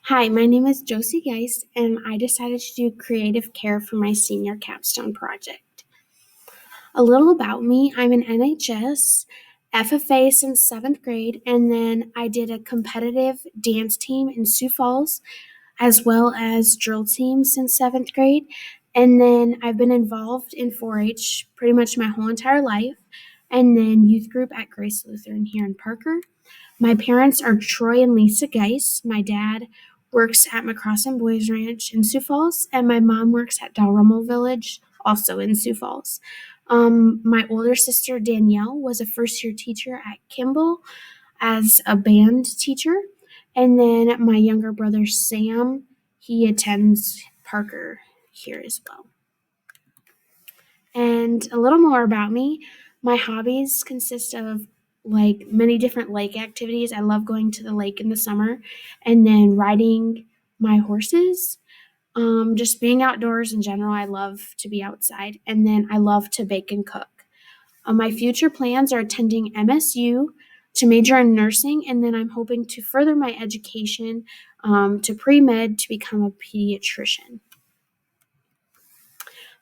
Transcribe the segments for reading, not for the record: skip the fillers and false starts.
Hi, my name is Josie Geis, and I decided to do creative care for my senior capstone project. A little about me: I'm an NHS FFA since seventh grade, and then I did a competitive dance team in Sioux Falls, as well as drill team since seventh grade. And then I've been involved in 4 H pretty much my whole entire life, and then youth group at Grace Lutheran here in Parker. My parents are Troy and Lisa Geis. My dad works at McCrossin Boys Ranch in Sioux Falls, and my mom works at Row Drummel Village, also in Sioux Falls. My older sister Danielle was a first-year teacher at Kimball as a band teacher, and then my younger brother Sam, he attends Parker here as well. And a little more about me: my hobbies consist of many different lake activities. I love going to the lake in the summer and then riding my horses. Just being outdoors in general. I love to be outside, and then I love to bake and cook. My future plans are attending MSU to major in nursing, and then I'm hoping to further my education to pre-med to become a pediatrician.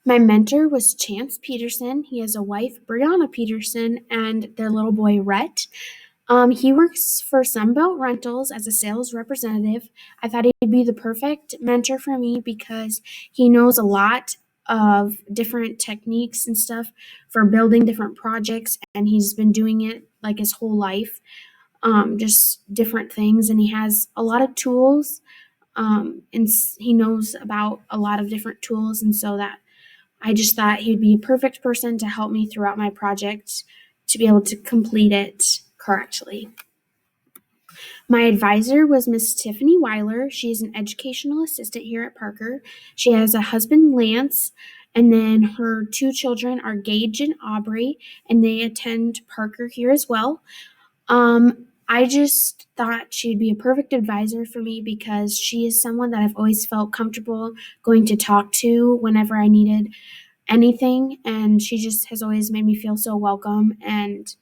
My mentor was Chance Peterson. He has a wife, Brianna Peterson, and their little boy, Rhett. He works for Sunbelt Rentals as a sales representative. I thought he'd be the perfect mentor for me because he knows a lot of different techniques and stuff for building different projects, and he's been doing it like his whole life, just different things, and he has a lot of tools, and he knows about a lot of different tools, and so that I just thought he'd be a perfect person to help me throughout my project to be able to complete it correctly. My advisor was Miss Tiffany Weiler. She is an educational assistant here at Parker. She has a husband, Lance, and then her 2 children are Gage and Aubrey, and they attend Parker here as well. I just thought she'd be a perfect advisor for me because she is someone that I've always felt comfortable going to talk to whenever I needed anything, and she just has always made me feel so welcome, and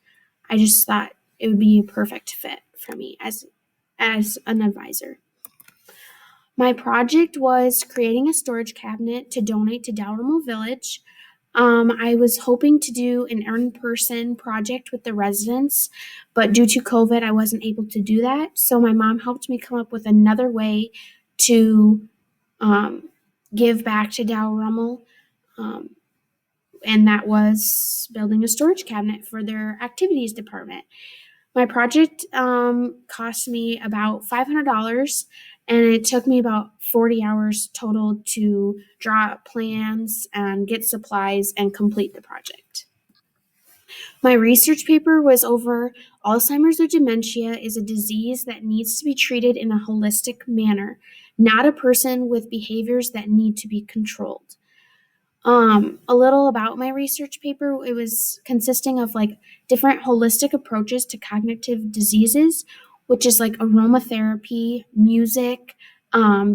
I just thought it would be a perfect fit for me as an advisor. My project was creating a storage cabinet to donate to Dalrymple Village. I was hoping to do an in-person project with the residents, but due to COVID, I wasn't able to do that. So my mom helped me come up with another way to give back to Dalrymple, and that was building a storage cabinet for their activities department. My project cost me about $500, and it took me about 40 hours total to draw up plans and get supplies and complete the project. My research paper was over Alzheimer's or dementia is a disease that needs to be treated in a holistic manner, not a person with behaviors that need to be controlled. A little about my research paper: it was consisting of different holistic approaches to cognitive diseases, which is like aromatherapy, music,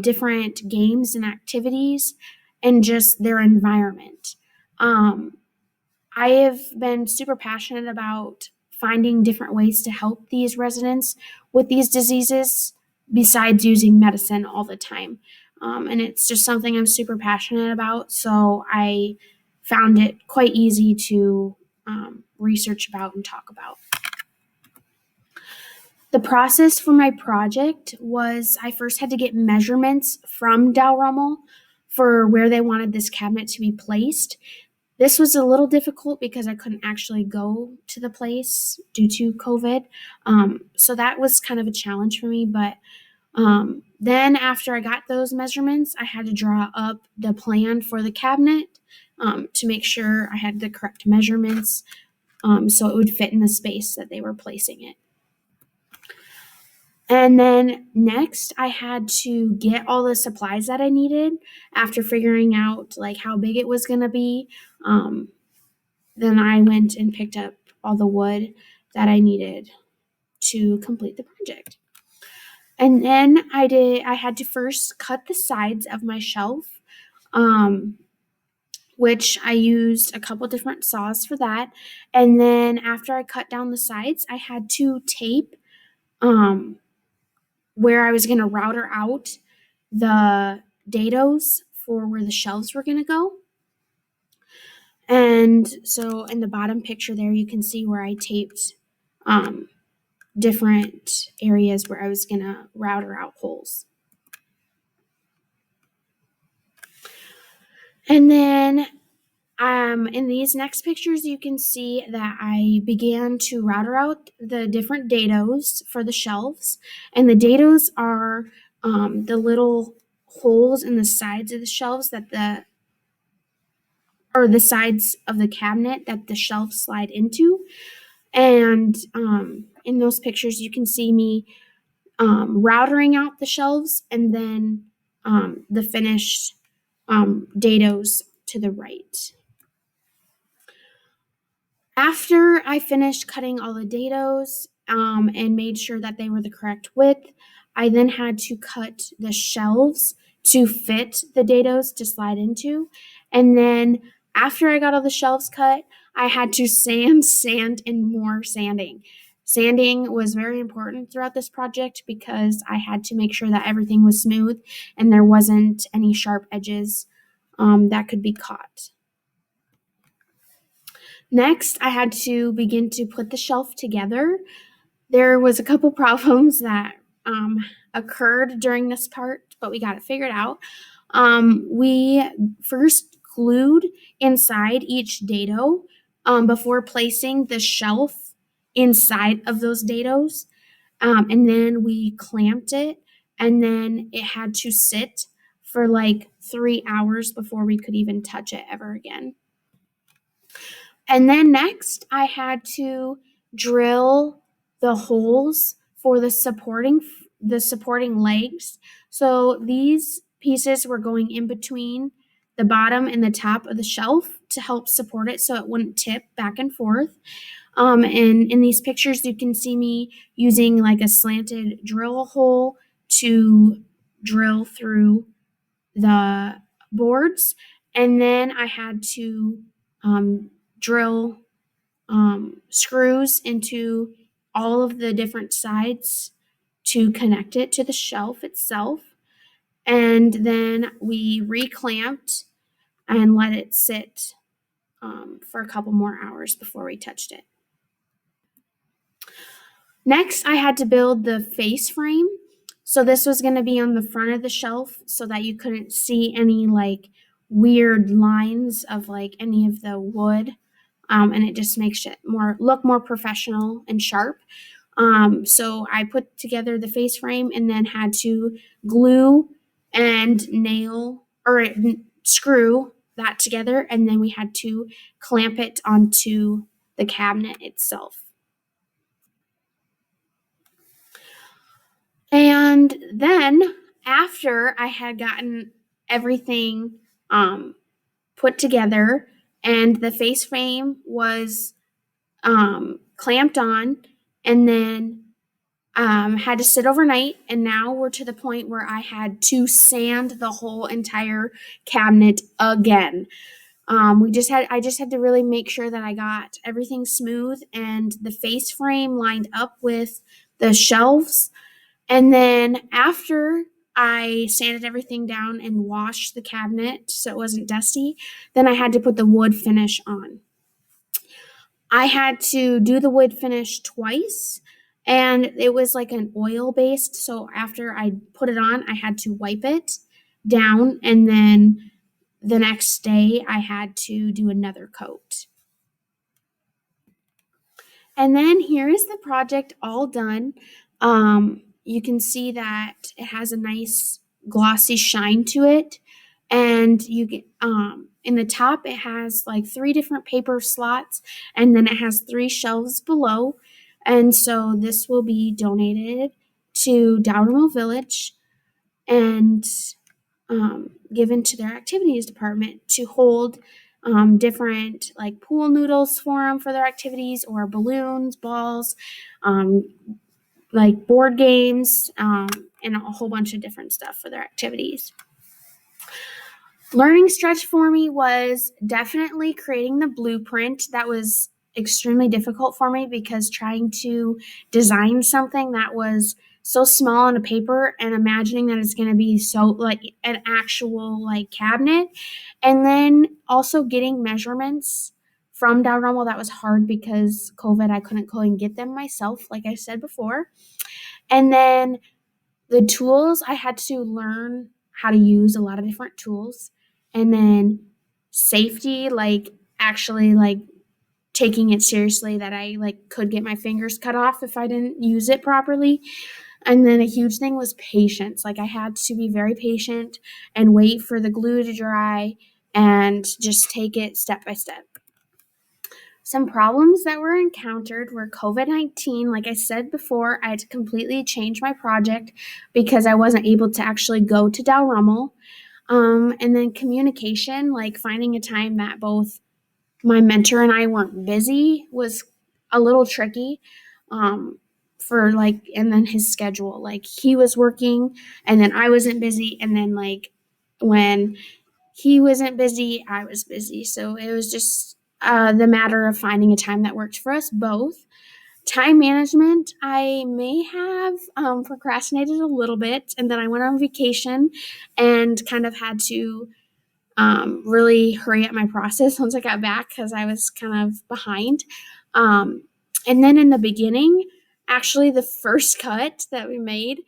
different games and activities, and just their environment. I have been super passionate about finding different ways to help these residents with these diseases besides using medicine all the time. And it's just something I'm super passionate about, so I found it quite easy to research about and talk about. The process for my project was I first had to get measurements from Dalrymple for where they wanted this cabinet to be placed. This was a little difficult because I couldn't actually go to the place due to COVID. So that was kind of a challenge for me. But then after I got those measurements, I had to draw up the plan for the cabinet to make sure I had the correct measurements so it would fit in the space that they were placing it. And then next, I had to get all the supplies that I needed after figuring out how big it was going to be. Then I went and picked up all the wood that I needed to complete the project. And then I had to first cut the sides of my shelf, which I used a couple different saws for that. And then after I cut down the sides, I had to tape where I was going to router out the dados for where the shelves were going to go. And so in the bottom picture there, you can see where I taped different areas where I was going to router out holes. And then in these next pictures, you can see that I began to router out the different dados for the shelves. And the dados are the little holes in the sides of the shelves or the sides of the cabinet that the shelves slide into. And in those pictures, you can see me routering out the shelves and then the finished dados to the right. After I finished cutting all the dados and made sure that they were the correct width, I then had to cut the shelves to fit the dados to slide into. And then after I got all the shelves cut, I had to sand, and more sanding. Sanding was very important throughout this project because I had to make sure that everything was smooth and there wasn't any sharp edges that could be caught. Next, I had to begin to put the shelf together. There was a couple problems that occurred during this part, but we got it figured out. We first glued inside each dado before placing the shelf inside of those dados. And then we clamped it, and then it had to sit for like 3 hours before we could even touch it ever again. And then next, I had to drill the holes for the supporting legs. So these pieces were going in between the bottom and the top of the shelf to help support it so it wouldn't tip back and forth. And in these pictures, you can see me using like a slanted drill hole to drill through the boards. And then I had to drill screws into all of the different sides to connect it to the shelf itself. And then we reclamped and let it sit for a couple more hours before we touched it. Next, I had to build the face frame. So this was going to be on the front of the shelf so that you couldn't see any like weird lines of like any of the wood. And it just makes it look more professional and sharp. So I put together the face frame and then had to glue and nail or screw that together, and then we had to clamp it onto the cabinet itself. And then after I had gotten everything put together and the face frame was clamped on, and then had to sit overnight, and now we're to the point where I had to sand the whole entire cabinet again. I just had to really make sure that I got everything smooth and the face frame lined up with the shelves. And then after I sanded everything down and washed the cabinet so it wasn't dusty, then I had to put the wood finish on. I had to do the wood finish twice, and it was like an oil based. So after I put it on, I had to wipe it down, and then the next day I had to do another coat. And then here is the project all done. You can see that it has a nice glossy shine to it, and you get in the top it has like 3 different paper slots, and then it has 3 shelves below. And so this will be donated to Row Drummel Village and given to their activities department to hold different like pool noodles for them for their activities, or balloons, balls, like board games, and a whole bunch of different stuff for their activities. Learning stretch for me was definitely creating the blueprint. That was extremely difficult for me because trying to design something that was so small on a paper and imagining that it's going to be so like an actual like cabinet. And then also getting measurements from Dow Drummel, that was hard because COVID, I couldn't go and get them myself, like I said before. And then the tools, I had to learn how to use a lot of different tools. And then safety, like actually like taking it seriously that I like could get my fingers cut off if I didn't use it properly. And then a huge thing was patience. Like I had to be very patient and wait for the glue to dry and just take it step by step. Some problems that were encountered were COVID-19. Like I said before, I had to completely change my project because I wasn't able to actually go to Dow Rummel. And then communication, like finding a time that both my mentor and I weren't busy was a little tricky. For like, and then his schedule, like he was working and then I wasn't busy. And then like when he wasn't busy, I was busy. So it was just the matter of finding a time that worked for us both. Time management, I may have procrastinated a little bit, and then I went on vacation and kind of had to really hurry up my process once I got back because I was kind of behind. And then in the beginning, actually, the first cut that we made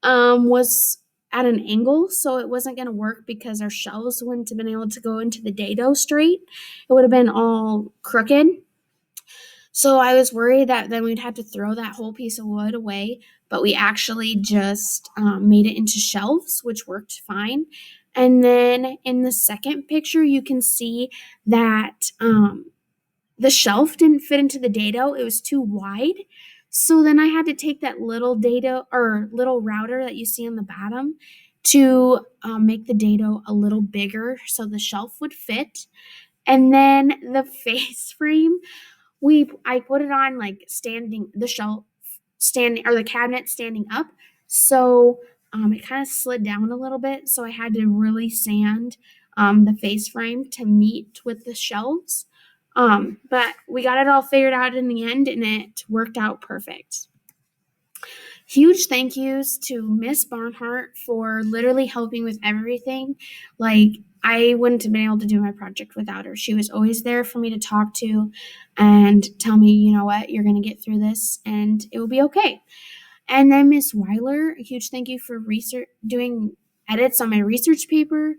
was at an angle, so it wasn't going to work because our shelves wouldn't have been able to go into the dado straight. It would have been all crooked. So I was worried that then we'd have to throw that whole piece of wood away, but we actually just made it into shelves, which worked fine. And then in the second picture, you can see that the shelf didn't fit into the dado. It was too wide. So then I had to take that little dado or little router that you see on the bottom to make the dado a little bigger so the shelf would fit. And then the face frame, I put it on like standing, the shelf standing or the cabinet standing up. So it kind of slid down a little bit. So I had to really sand the face frame to meet with the shelves. But we got it all figured out in the end and it worked out perfect. Huge thank yous to Miss Barnhart for literally helping with everything. Like, I wouldn't have been able to do my project without her. She was always there for me to talk to and tell me, you know what, you're going to get through this and it will be okay. And then Miss Weiler, a huge thank you for doing edits on my research paper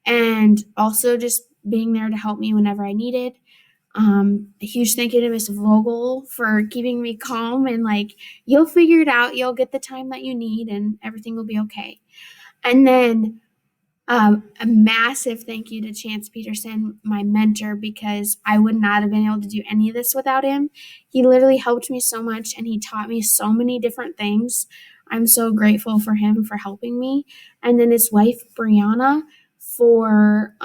and also just being there to help me whenever I needed. A huge thank you to Miss Vogel for keeping me calm and like, you'll figure it out. You'll get the time that you need and everything will be okay. And then a massive thank you to Chance Peterson, my mentor, because I would not have been able to do any of this without him. He literally helped me so much and he taught me so many different things. I'm so grateful for him for helping me. And then his wife, Brianna, for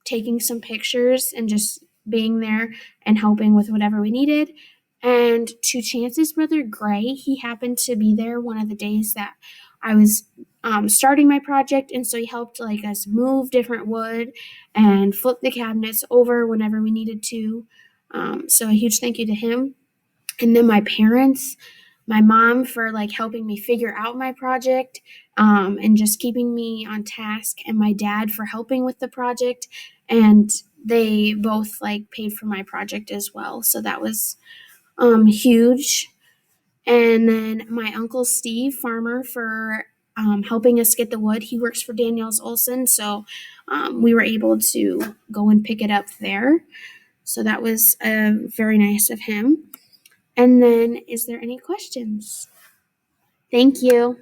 taking some pictures and just being there and helping with whatever we needed. And to Chance's brother, Gray, he happened to be there one of the days that I was starting my project, and so he helped like us move different wood and flip the cabinets over whenever we needed to. So a huge thank you to him. And then my parents, my mom for like helping me figure out my project and just keeping me on task, and my dad for helping with the project, and they both like paid for my project as well. So that was huge. And then my uncle Steve Farmer for helping us get the wood. He works for Daniels Olson, so we were able to go and pick it up there. So that was very nice of him. And then, is there any questions? Thank you.